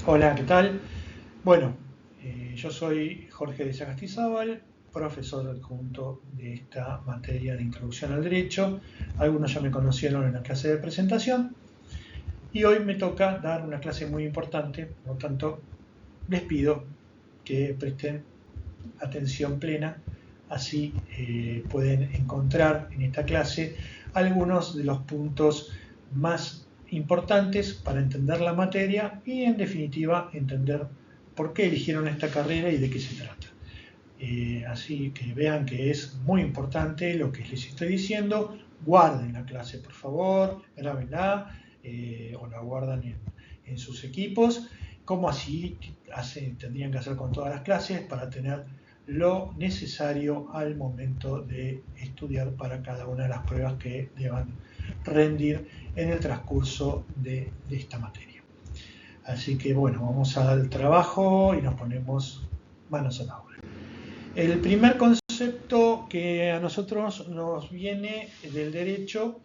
Hola, ¿qué tal? Bueno, yo soy Jorge de Sagastizábal, profesor adjunto de esta materia de Introducción al Derecho. Algunos ya me conocieron en la clase de presentación y hoy me toca dar una clase muy importante, por lo tanto les pido que presten atención plena, así pueden encontrar en esta clase algunos de los puntos más importantes para entender la materia y en definitiva entender por qué eligieron esta carrera y de qué se trata. Así que vean que es muy importante lo que les estoy diciendo. Guarden la clase, por favor, grábenla o la guardan en sus equipos, como así tendrían que hacer con todas las clases para tener lo necesario al momento de estudiar para cada una de las pruebas que deban rendir en el transcurso de esta materia. Así que bueno, vamos al trabajo y nos ponemos manos a la obra. El primer concepto que a nosotros nos viene del derecho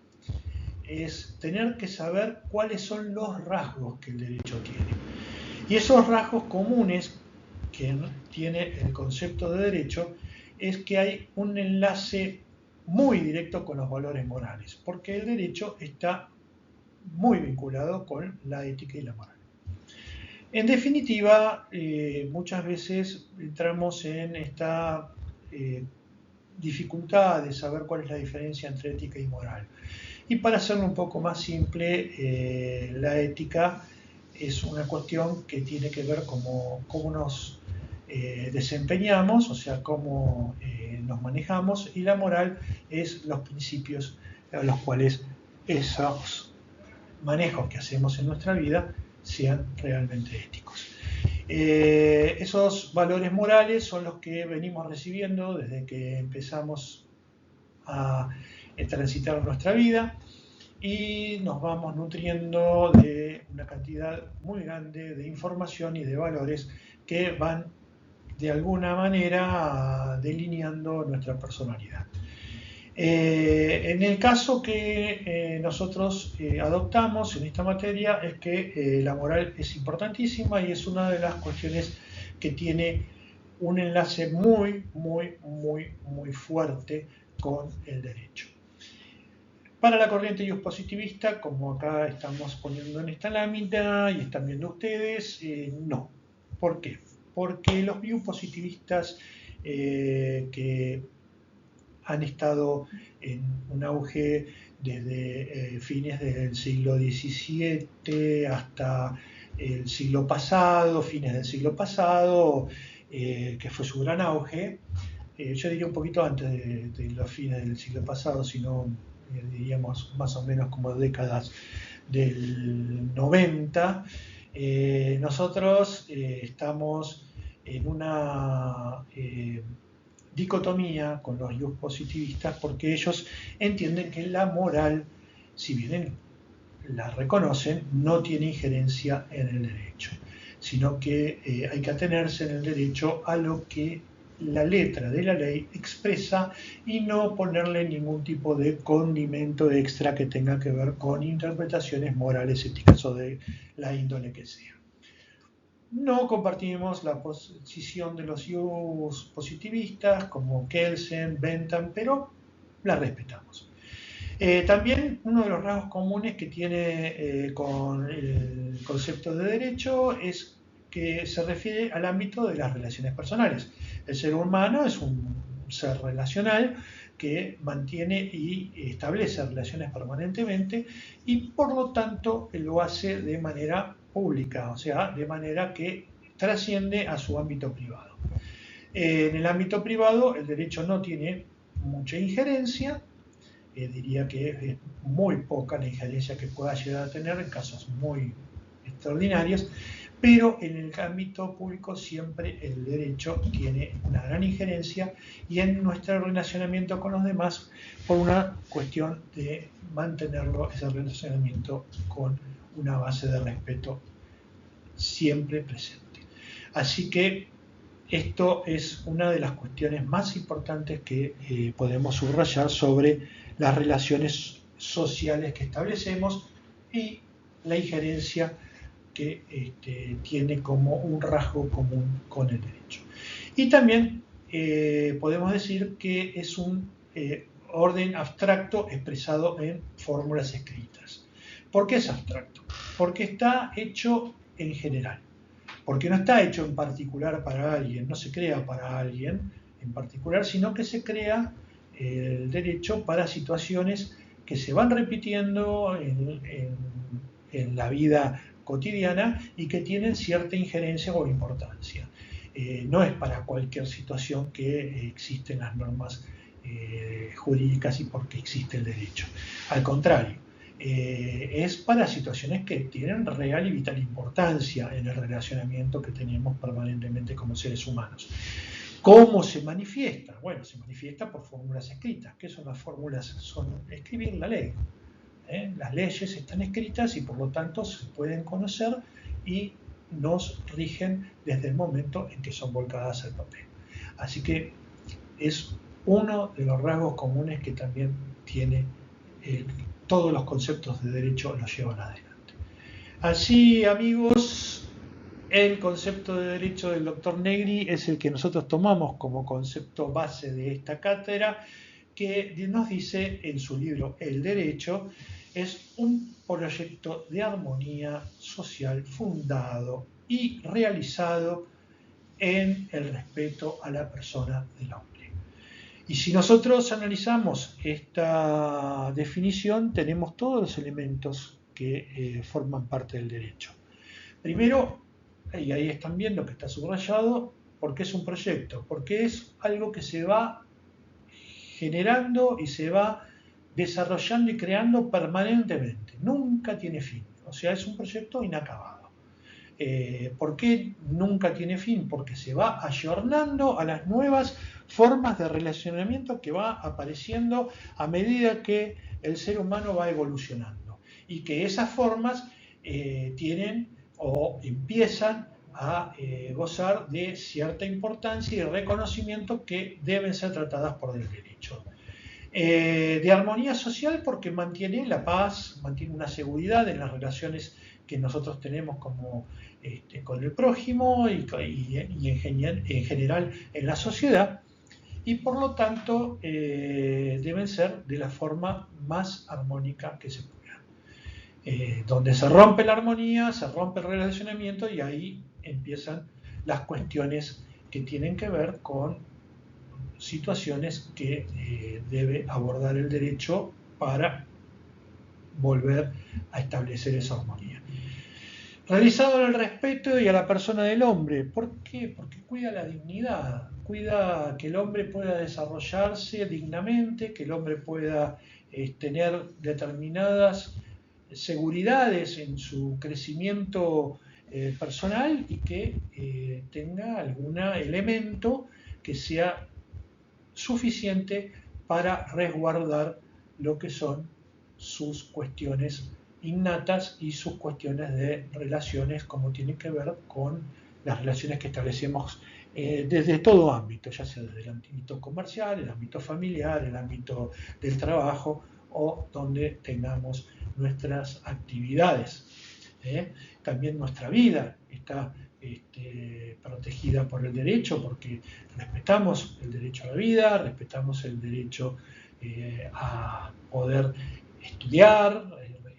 es tener que saber cuáles son los rasgos que el derecho tiene. Y esos rasgos comunes que tiene el concepto de derecho es que hay un enlace muy directo con los valores morales, porque el derecho está muy vinculado con la ética y la moral. En definitiva, muchas veces entramos en esta dificultad de saber cuál es la diferencia entre ética y moral. Y para hacerlo un poco más simple, la ética es una cuestión que tiene que ver cómo nos desempeñamos, o sea, cómo nos manejamos, y la moral es los principios a los cuales esos manejos que hacemos en nuestra vida sean realmente éticos. Esos valores morales son los que venimos recibiendo desde que empezamos a transitar nuestra vida y nos vamos nutriendo de una cantidad muy grande de información y de valores que van de alguna manera delineando nuestra personalidad. En el caso que nosotros adoptamos en esta materia es que la moral es importantísima y es una de las cuestiones que tiene un enlace muy fuerte con el derecho. Para la corriente ius positivista, como acá estamos poniendo en esta lámina y están viendo ustedes, no. ¿Por qué? Porque los ius positivistas que han estado en un auge desde fines del siglo XVII hasta el siglo pasado, fines del siglo pasado, que fue su gran auge. Yo diría un poquito antes de los fines del siglo pasado, sino diríamos más o menos como décadas del 90. Nosotros estamos en una dicotomía con los ius positivistas porque ellos entienden que la moral, si bien la reconocen, no tiene injerencia en el derecho, sino que hay que atenerse en el derecho a lo que la letra de la ley expresa y no ponerle ningún tipo de condimento extra que tenga que ver con interpretaciones morales, éticas o de la índole que sea. No compartimos la posición de los ius positivistas como Kelsen, Bentham, pero la respetamos. También uno de los rasgos comunes que tiene con el concepto de derecho es que se refiere al ámbito de las relaciones personales. El ser humano es un ser relacional que mantiene y establece relaciones permanentemente y por lo tanto lo hace de manera pública, o sea, de manera que trasciende a su ámbito privado. En el ámbito privado el derecho no tiene mucha injerencia, diría que es muy poca la injerencia que pueda llegar a tener en casos muy extraordinarios, pero en el ámbito público siempre el derecho tiene una gran injerencia y en nuestro relacionamiento con los demás por una cuestión de mantenerlo, ese relacionamiento con una base de respeto siempre presente. Así que esto es una de las cuestiones más importantes que podemos subrayar sobre las relaciones sociales que establecemos y la injerencia que tiene como un rasgo común con el derecho. Y también podemos decir que es un orden abstracto expresado en fórmulas escritas. ¿Por qué es abstracto? Porque está hecho en general, porque no está hecho en particular para alguien, no se crea para alguien en particular, sino que se crea el derecho para situaciones que se van repitiendo en la vida cotidiana y que tienen cierta injerencia o importancia. No es para cualquier situación que existen las normas jurídicas y porque existe el derecho. Al contrario, es para situaciones que tienen real y vital importancia en el relacionamiento que tenemos permanentemente como seres humanos. ¿Cómo se manifiesta? Bueno, se manifiesta por fórmulas escritas. ¿Qué son las fórmulas? Son escribir la ley. Las leyes están escritas y por lo tanto se pueden conocer y nos rigen desde el momento en que son volcadas al papel. Así que es uno de los rasgos comunes que también tiene todos los conceptos de derecho los llevan adelante. Así, amigos, el concepto de derecho del doctor Negri es el que nosotros tomamos como concepto base de esta cátedra, que nos dice en su libro El Derecho, es un proyecto de armonía social fundado y realizado en el respeto a la persona del hombre. Y si nosotros analizamos esta definición, tenemos todos los elementos que forman parte del derecho. Primero, y ahí están viendo que está subrayado, porque es un proyecto, porque es algo que se va generando y se va desarrollando y creando permanentemente. Nunca tiene fin. O sea, es un proyecto inacabado. ¿Por qué nunca tiene fin? Porque se va ayornando a las nuevas formas de relacionamiento que va apareciendo a medida que el ser humano va evolucionando. Y que esas formas tienen o empiezan a gozar de cierta importancia y reconocimiento que deben ser tratadas por el derecho. De armonía social porque mantiene la paz, mantiene una seguridad en las relaciones que nosotros tenemos como, con el prójimo y en general en la sociedad, y por lo tanto deben ser de la forma más armónica que se pueda. Donde se rompe la armonía, se rompe el relacionamiento y ahí empiezan las cuestiones que tienen que ver con situaciones que debe abordar el derecho para volver a establecer esa armonía. Realizado en el respeto y a la persona del hombre. ¿Por qué? Porque cuida la dignidad, cuida que el hombre pueda desarrollarse dignamente, que el hombre pueda tener determinadas seguridades en su crecimiento personal y que tenga algún elemento que sea suficiente para resguardar lo que son sus cuestiones innatas y sus cuestiones de relaciones, como tienen que ver con las relaciones que establecemos desde todo ámbito, ya sea desde el ámbito comercial, el ámbito familiar, el ámbito del trabajo o donde tengamos nuestras actividades. También nuestra vida está protegida por el derecho, porque respetamos el derecho a la vida, respetamos el derecho a poder estudiar,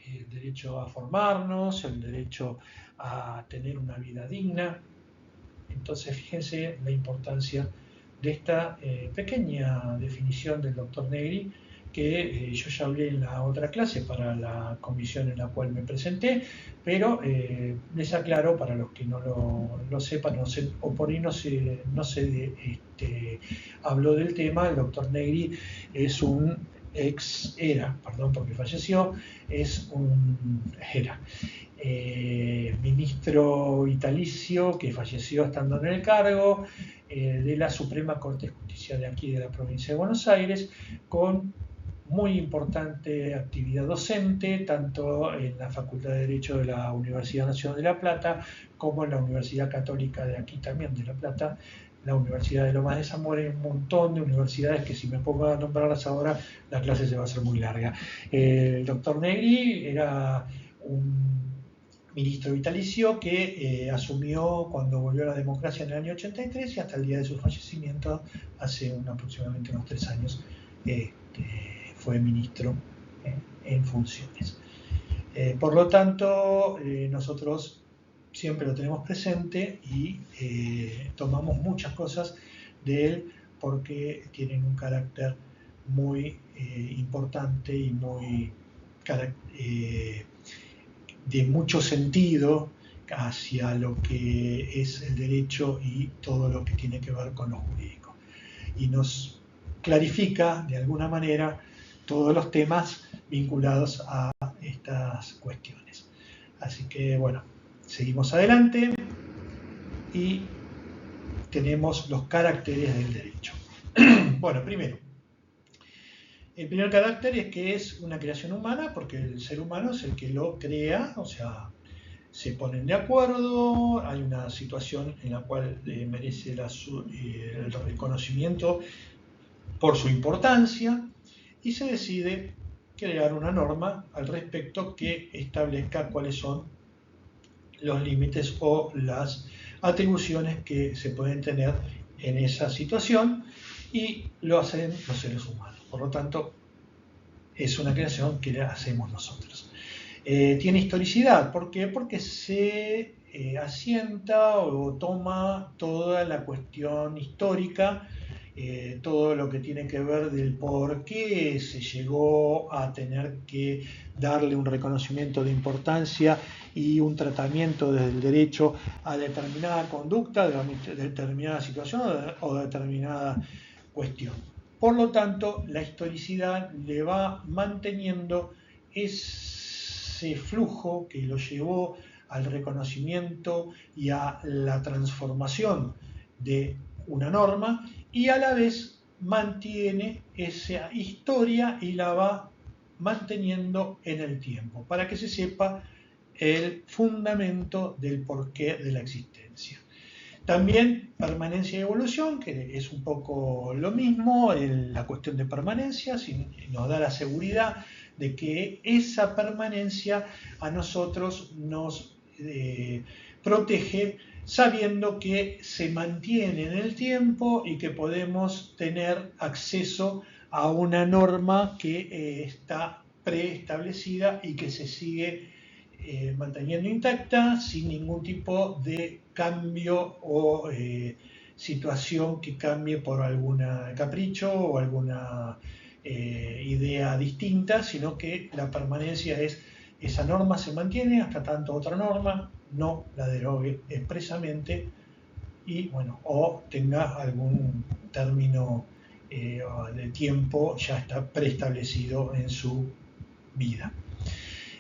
el derecho a formarnos, el derecho a tener una vida digna. Entonces, fíjense la importancia de esta pequeña definición del doctor Negri, que yo ya hablé en la otra clase para la comisión en la cual me presenté, pero les aclaro para los que no lo sepan o por ahí no se habló del tema. El doctor Negri es porque falleció, era ministro vitalicio que falleció estando en el cargo de la Suprema Corte de Justicia de aquí de la provincia de Buenos Aires, con muy importante actividad docente, tanto en la Facultad de Derecho de la Universidad Nacional de La Plata, como en la Universidad Católica de aquí también de La Plata, la Universidad de Lomas de Zamora, y un montón de universidades que si me pongo a nombrarlas ahora, la clase se va a hacer muy larga. El doctor Negri era un ministro vitalicio que asumió cuando volvió la democracia en el año 83 y hasta el día de su fallecimiento, hace aproximadamente unos 3 años, fue ministro en funciones. Por lo tanto, nosotros siempre lo tenemos presente y tomamos muchas cosas de él porque tienen un carácter muy importante y muy de mucho sentido hacia lo que es el derecho y todo lo que tiene que ver con lo jurídico. Y nos clarifica de alguna manera todos los temas vinculados a estas cuestiones. Así que bueno, seguimos adelante y tenemos los caracteres del derecho. Bueno, primero, el primer carácter es que es una creación humana, porque el ser humano es el que lo crea, o sea, se ponen de acuerdo, hay una situación en la cual merece el reconocimiento por su importancia y se decide crear una norma al respecto que establezca cuáles son los límites o las atribuciones que se pueden tener en esa situación, y lo hacen los seres humanos. Por lo tanto, es una creación que hacemos nosotros. Tiene historicidad. ¿Por qué? Porque se asienta o toma toda la cuestión histórica, todo lo que tiene que ver del por qué se llegó a tener que darle un reconocimiento de importancia y un tratamiento desde el derecho a determinada conducta, de determinada situación o de determinada cuestión. Por lo tanto, la historicidad le va manteniendo ese flujo que lo llevó al reconocimiento y a la transformación de una norma, y a la vez mantiene esa historia y la va manteniendo en el tiempo, para que se sepa el fundamento del porqué de la existencia. También permanencia y evolución, que es un poco lo mismo, la cuestión de permanencia nos da la seguridad de que esa permanencia a nosotros nos protege, sabiendo que se mantiene en el tiempo y que podemos tener acceso a una norma que está preestablecida y que se sigue manteniendo intacta sin ningún tipo de cambio o situación que cambie por algún capricho o alguna idea distinta, sino que la permanencia es esa norma se mantiene hasta tanto otra norma no la derogue expresamente y bueno, o tenga algún término de tiempo ya está preestablecido en su vida.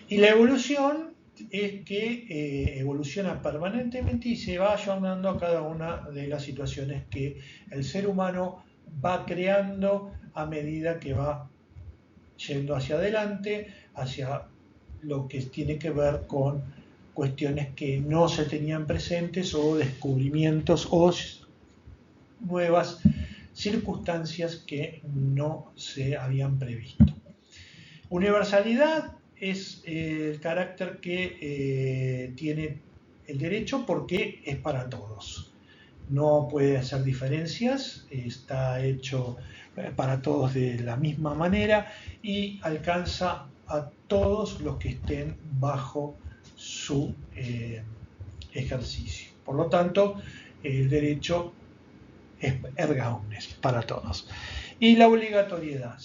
Y la evolución es que evoluciona permanentemente y se va ayornando a cada una de las situaciones que el ser humano va creando a medida que va yendo hacia adelante, hacia lo que tiene que ver con cuestiones que no se tenían presentes o descubrimientos o nuevas circunstancias que no se habían previsto. Universalidad es el carácter que tiene el derecho porque es para todos. No puede hacer diferencias, está hecho para todos de la misma manera y alcanza a todos los que estén bajo su ejercicio. Por lo tanto, el derecho es erga omnes, para todos. Y la obligatoriedad.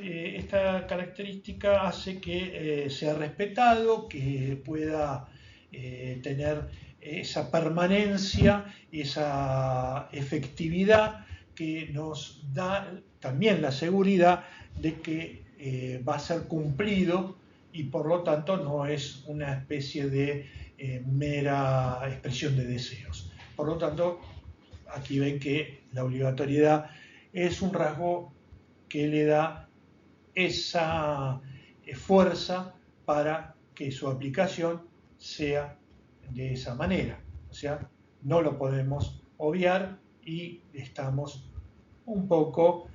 Esta característica hace que sea respetado, que pueda tener esa permanencia, esa efectividad que nos da también la seguridad de que va a ser cumplido y por lo tanto no es una especie de mera expresión de deseos. Por lo tanto, aquí ven que la obligatoriedad es un rasgo que le da esa fuerza para que su aplicación sea de esa manera. O sea, no lo podemos obviar y estamos un poco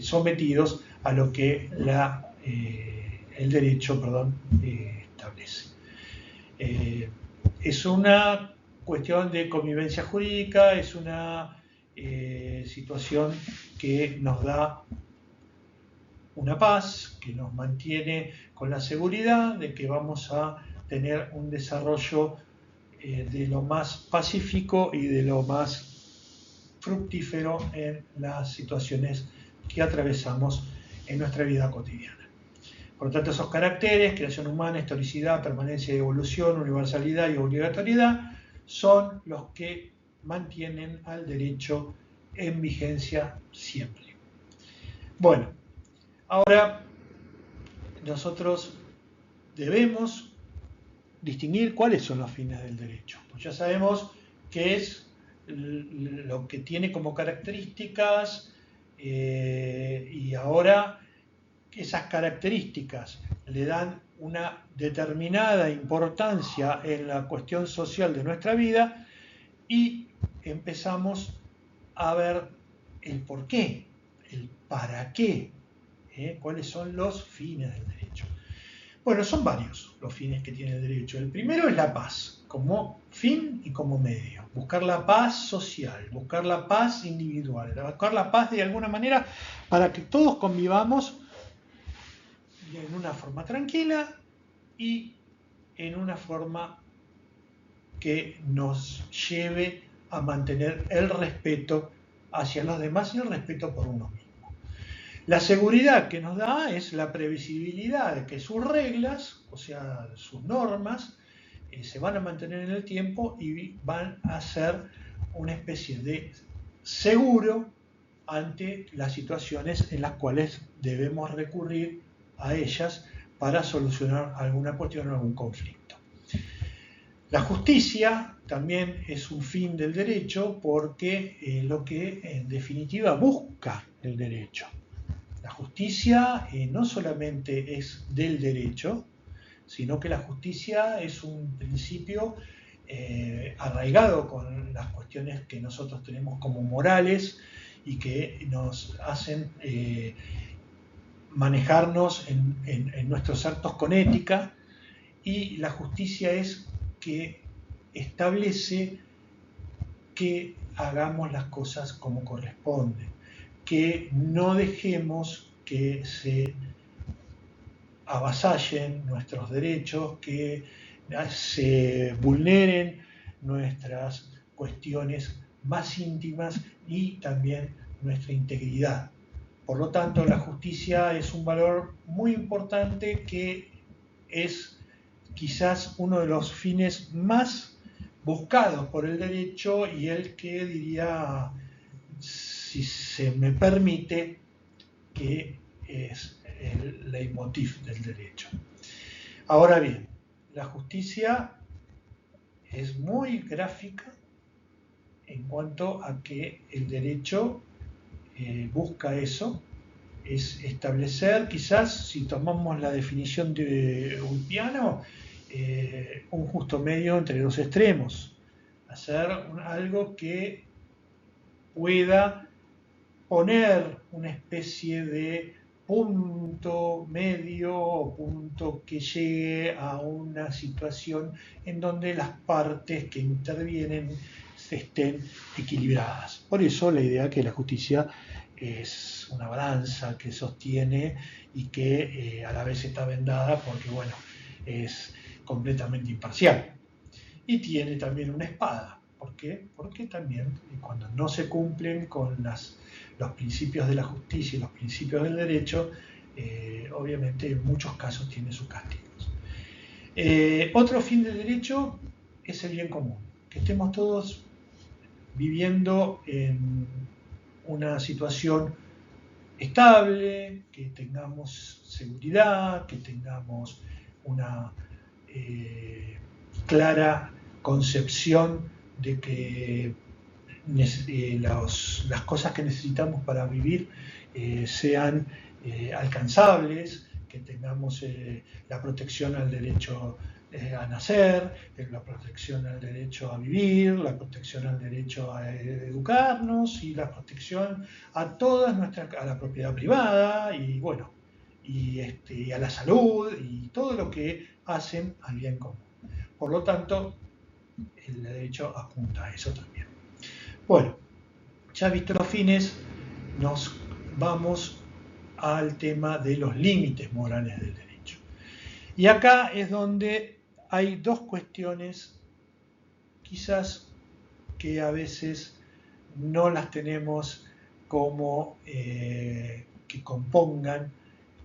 sometidos a lo que el derecho establece. es una cuestión de convivencia jurídica, es una situación que nos da una paz, que nos mantiene con la seguridad de que vamos a tener un desarrollo de lo más pacífico y de lo más fructífero en las situaciones que atravesamos en nuestra vida cotidiana. Por lo tanto, esos caracteres, creación humana, historicidad, permanencia y evolución, universalidad y obligatoriedad, son los que mantienen al derecho en vigencia siempre. Bueno, ahora nosotros debemos distinguir cuáles son los fines del derecho. Pues ya sabemos qué es lo que tiene como características y ahora esas características le dan una determinada importancia en la cuestión social de nuestra vida y empezamos a ver el por qué, el para qué, cuáles son los fines del derecho. Bueno, son varios los fines que tiene el derecho. El primero es la paz, como fin y como medio. Buscar la paz social, buscar la paz individual, buscar la paz de alguna manera para que todos convivamos en una forma tranquila y en una forma que nos lleve a mantener el respeto hacia los demás y el respeto por uno mismo. La seguridad que nos da es la previsibilidad de que sus reglas, o sea, sus normas, se van a mantener en el tiempo y van a ser una especie de seguro ante las situaciones en las cuales debemos recurrir a ellas para solucionar alguna cuestión o algún conflicto. La justicia también es un fin del derecho porque lo que en definitiva busca el derecho. La justicia no solamente es del derecho, sino que la justicia es un principio arraigado con las cuestiones que nosotros tenemos como morales y que nos hacen manejarnos en nuestros actos con ética, y la justicia es que establece que hagamos las cosas como corresponde, que no dejemos que se avasallen nuestros derechos, que se vulneren nuestras cuestiones más íntimas y también nuestra integridad. Por lo tanto, la justicia es un valor muy importante que es quizás uno de los fines más buscados por el derecho y el que diría, si se me permite, que es el leitmotiv del derecho. Ahora bien, la justicia es muy gráfica en cuanto a que el derecho busca eso, es establecer, quizás, si tomamos la definición de Ulpiano, un justo medio entre los extremos, hacer algo que pueda poner una especie de punto medio o punto que llegue a una situación en donde las partes que intervienen estén equilibradas. Por eso la idea que la justicia es una balanza que sostiene y que a la vez está vendada porque, bueno, es completamente imparcial. Y tiene también una espada. ¿Por qué? Porque también cuando no se cumplen con los principios de la justicia y los principios del derecho, obviamente en muchos casos tiene sus castigos. Otro fin del derecho es el bien común, que estemos todos viviendo en una situación estable, que tengamos seguridad, que tengamos una clara concepción de que las cosas que necesitamos para vivir sean alcanzables, que tengamos la protección al derecho a nacer, la protección al derecho a vivir, la protección al derecho a educarnos y la protección a a la propiedad privada y bueno, a la salud y todo lo que hacen al bien común. Por lo tanto, el derecho apunta a eso también. Bueno, ya visto los fines, nos vamos al tema de los límites morales del derecho. Y acá es donde hay dos cuestiones quizás que a veces no las tenemos como que compongan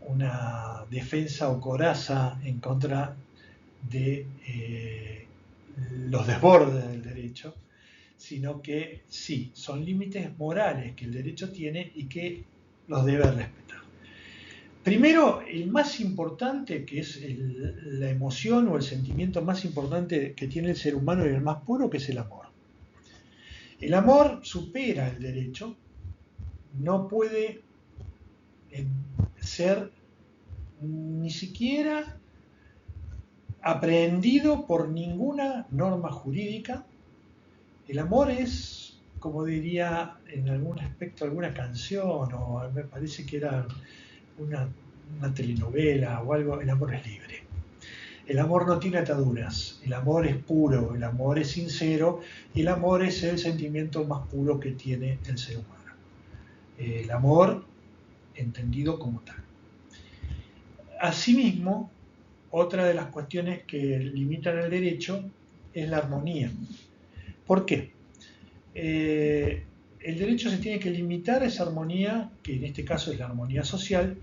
una defensa o coraza en contra de los desbordes del derecho, sino que sí, son límites morales que el derecho tiene y que los debe respetar. Primero, el más importante, que es la emoción o el sentimiento más importante que tiene el ser humano y el más puro, que es el amor. El amor supera el derecho, no puede ser ni siquiera aprehendido por ninguna norma jurídica. El amor es, como diría en algún aspecto alguna canción, o me parece que era una telenovela o algo, el amor es libre. El amor no tiene ataduras, el amor es puro, el amor es sincero y el amor es el sentimiento más puro que tiene el ser humano. El amor entendido como tal. Asimismo, otra de las cuestiones que limitan el derecho es la armonía. ¿Por qué? El derecho se tiene que limitar a esa armonía, que en este caso es la armonía social,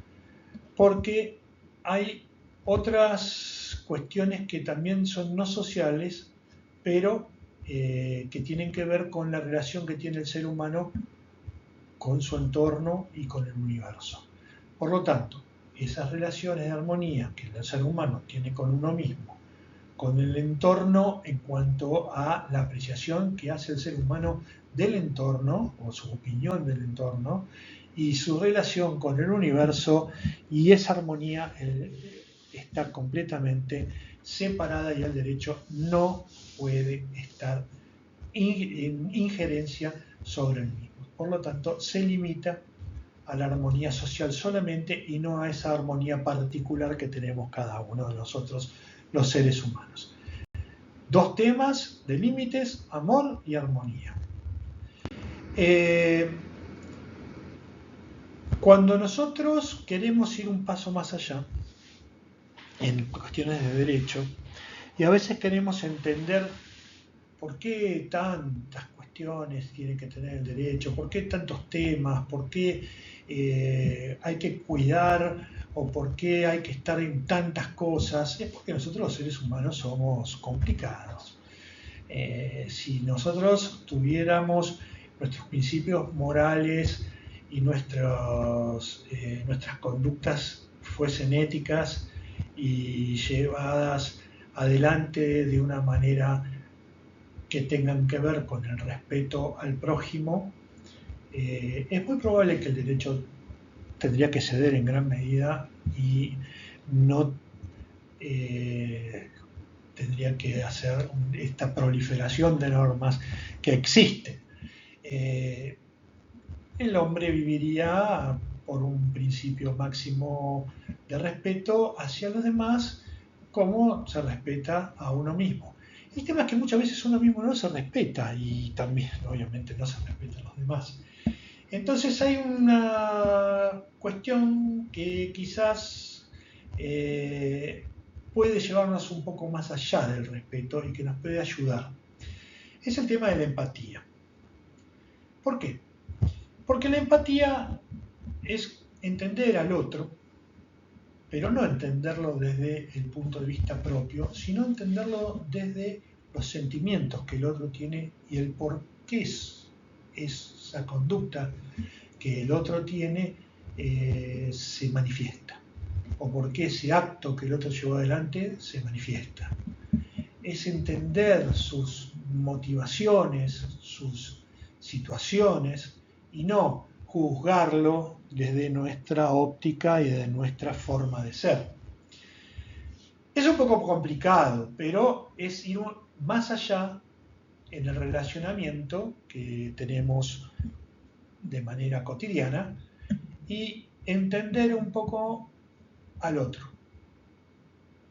porque hay otras cuestiones que también son no sociales, pero que tienen que ver con la relación que tiene el ser humano con su entorno y con el universo. Por lo tanto, esas relaciones de armonía que el ser humano tiene con uno mismo, con el entorno en cuanto a la apreciación que hace el ser humano del entorno o su opinión del entorno y su relación con el universo, y esa armonía está completamente separada y el derecho no puede estar en injerencia sobre el mismo. Por lo tanto, se limita a la armonía social solamente y no a esa armonía particular que tenemos cada uno de nosotros, los seres humanos. Dos temas de límites, amor y armonía. Cuando nosotros queremos ir un paso más allá en cuestiones de derecho, y a veces queremos entender por qué tantas cuestiones tiene que tener el derecho, por qué tantos temas, por qué hay que cuidar o por qué hay que estar en tantas cosas, es porque nosotros los seres humanos somos complicados. Si nosotros tuviéramos nuestros principios morales y nuestras conductas fuesen éticas y llevadas adelante de una manera que tengan que ver con el respeto al prójimo, es muy probable que el derecho tendría que ceder en gran medida y no tendría que hacer esta proliferación de normas que existen. El hombre viviría por un principio máximo de respeto hacia los demás, como se respeta a uno mismo. El tema es que muchas veces uno mismo no se respeta y también obviamente no se respeta a los demás. Entonces hay una cuestión que quizás puede llevarnos un poco más allá del respeto y que nos puede ayudar. Es el tema de la empatía. ¿Por qué? Porque la empatía es entender al otro, pero no entenderlo desde el punto de vista propio, sino entenderlo desde los sentimientos que el otro tiene y el por qué esa conducta que el otro tiene se manifiesta, o por qué ese acto que el otro llevó adelante se manifiesta. Es entender sus motivaciones, sus situaciones, y no juzgarlo desde nuestra óptica y de nuestra forma de ser. Es un poco complicado, pero es ir más allá en el relacionamiento que tenemos de manera cotidiana y entender un poco al otro.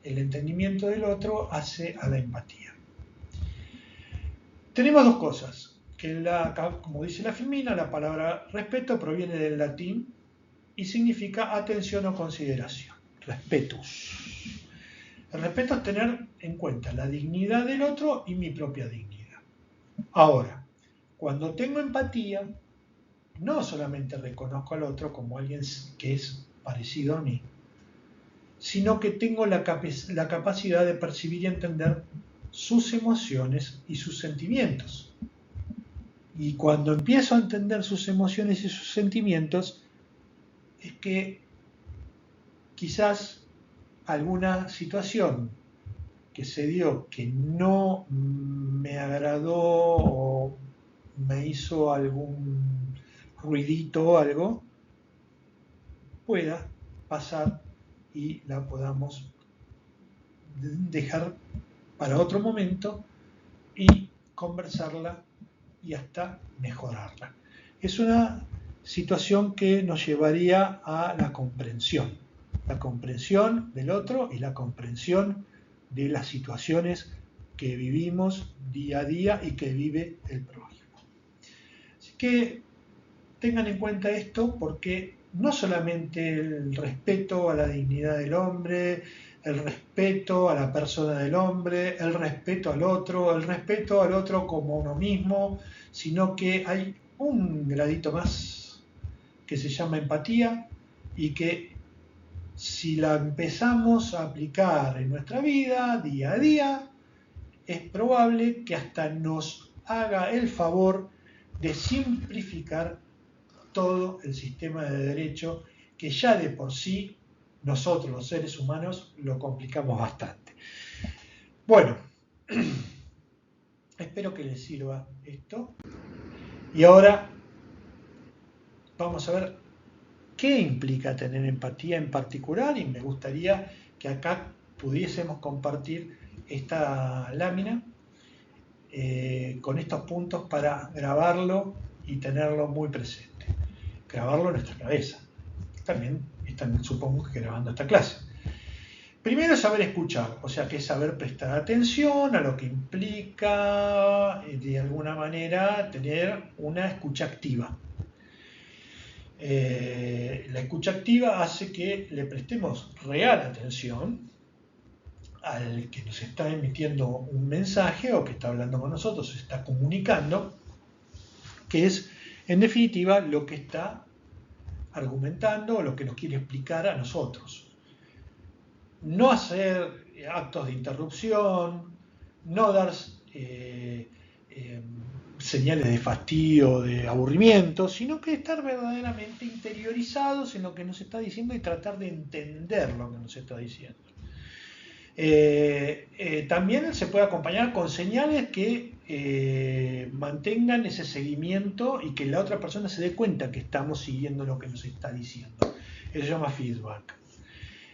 El entendimiento del otro hace a la empatía. Tenemos dos cosas, que como dice la Filmina, la palabra respeto proviene del latín y significa atención o consideración, respetus. El respeto es tener en cuenta la dignidad del otro y mi propia dignidad. Ahora, cuando tengo empatía, no solamente reconozco al otro como alguien que es parecido a mí, sino que tengo la capacidad de percibir y entender sus emociones y sus sentimientos. Y cuando empiezo a entender sus emociones y sus sentimientos, es que quizás alguna situación que se dio que no me agradó o me hizo algún ruidito o algo, pueda pasar y la podamos dejar para otro momento y conversarla y hasta mejorarla. Es una situación que nos llevaría a la comprensión del otro y la comprensión de las situaciones que vivimos día a día y que vive el prójimo. Así que tengan en cuenta esto, porque no solamente el respeto a la dignidad del hombre, el respeto a la persona del hombre, el respeto al otro como uno mismo, sino que hay un gradito más que se llama empatía y que si la empezamos a aplicar en nuestra vida día a día, es probable que hasta nos haga el favor de simplificar todo el sistema de derecho, que ya de por sí nosotros los seres humanos lo complicamos bastante. Bueno, espero que les sirva esto. Y ahora vamos a ver qué implica tener empatía en particular, y me gustaría que acá pudiésemos compartir esta lámina con estos puntos para grabarlo y tenerlo muy presente. Grabarlo en nuestra cabeza. También están, supongo que grabando esta clase. Primero, saber escuchar, o sea, que es saber prestar atención a lo que implica, de alguna manera, tener una escucha activa. La escucha activa hace que le prestemos real atención al que nos está emitiendo un mensaje o que está hablando con nosotros, se está comunicando, que es, en definitiva, lo que está argumentando o lo que nos quiere explicar a nosotros. No hacer actos de interrupción, no dar señales de fastidio, de aburrimiento, sino que estar verdaderamente interiorizados en lo que nos está diciendo y tratar de entender lo que nos está diciendo. También se puede acompañar con señales que mantengan ese seguimiento y que la otra persona se dé cuenta que estamos siguiendo lo que nos está diciendo. Eso se llama feedback.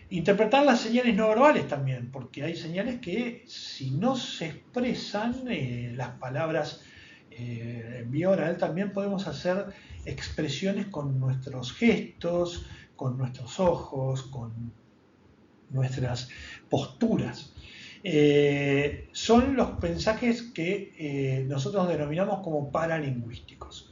Interpretar las señales no verbales también, porque hay señales que si no se expresan, las palabras en vía oral, también podemos hacer expresiones con nuestros gestos, con nuestros ojos, con nuestras posturas. Son los mensajes que nosotros denominamos como paralingüísticos.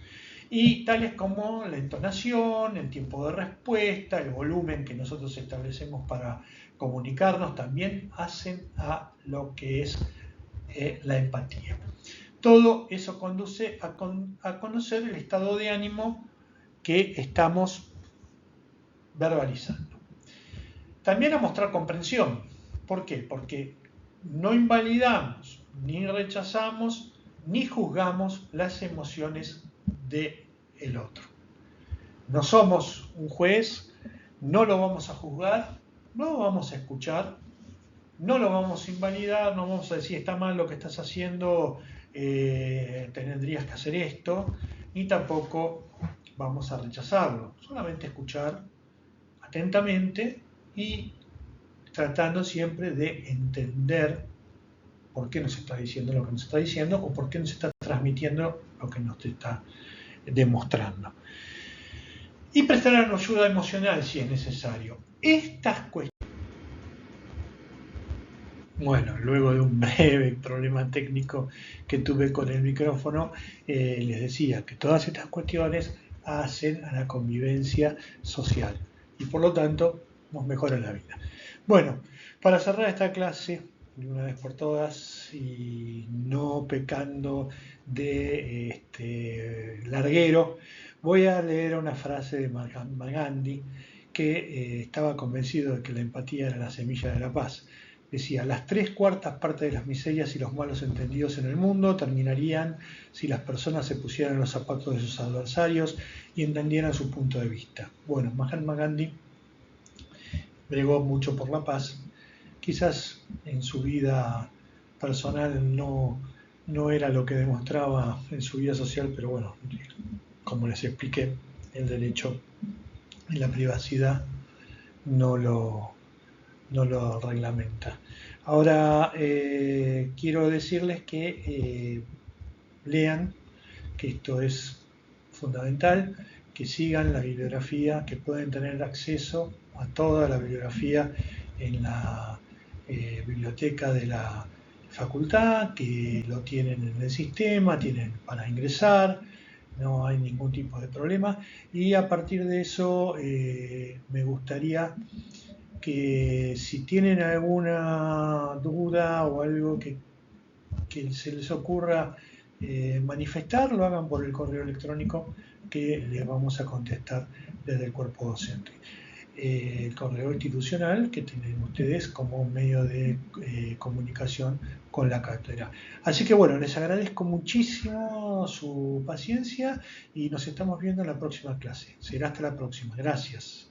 Y tales como la entonación, el tiempo de respuesta, el volumen que nosotros establecemos para comunicarnos, también hacen a lo que es la empatía. Todo eso conduce a conocer el estado de ánimo que estamos verbalizando. También a mostrar comprensión. ¿Por qué? Porque no invalidamos, ni rechazamos, ni juzgamos las emociones del otro. No somos un juez, no lo vamos a juzgar, no lo vamos a escuchar, no lo vamos a invalidar, no vamos a decir está mal lo que estás haciendo, tendrías que hacer esto, ni tampoco vamos a rechazarlo. Solamente escuchar atentamente y tratando siempre de entender por qué nos está diciendo lo que nos está diciendo o por qué nos está transmitiendo lo que nos está demostrando. Y prestar ayuda emocional si es necesario. Estas cuestiones Bueno, luego de un breve problema técnico que tuve con el micrófono, les decía que todas estas cuestiones hacen a la convivencia social y por lo tanto nos mejoran la vida. Bueno, para cerrar esta clase de una vez por todas y no pecando de larguero, voy a leer una frase de Mahatma Gandhi que estaba convencido de que la empatía era la semilla de la paz. Decía, las 3/4 de las miserias y los malos entendidos en el mundo terminarían si las personas se pusieran en los zapatos de sus adversarios y entendieran su punto de vista. Bueno, Mahatma Gandhi bregó mucho por la paz. Quizás en su vida personal no era lo que demostraba en su vida social, pero bueno, como les expliqué, el derecho y la privacidad no lo, no lo reglamenta. Ahora, quiero decirles que lean, que esto es fundamental, que sigan la bibliografía, que pueden tener acceso a toda la bibliografía en la biblioteca de la facultad, que lo tienen en el sistema, tienen para ingresar, no hay ningún tipo de problema. Y a partir de eso, me gustaría que si tienen alguna duda o algo que se les ocurra manifestar, lo hagan por el correo electrónico que les vamos a contestar desde el cuerpo docente. El correo institucional que tienen ustedes como un medio de comunicación con la cátedra. Así que bueno, les agradezco muchísimo su paciencia y nos estamos viendo en la próxima clase. Será hasta la próxima. Gracias.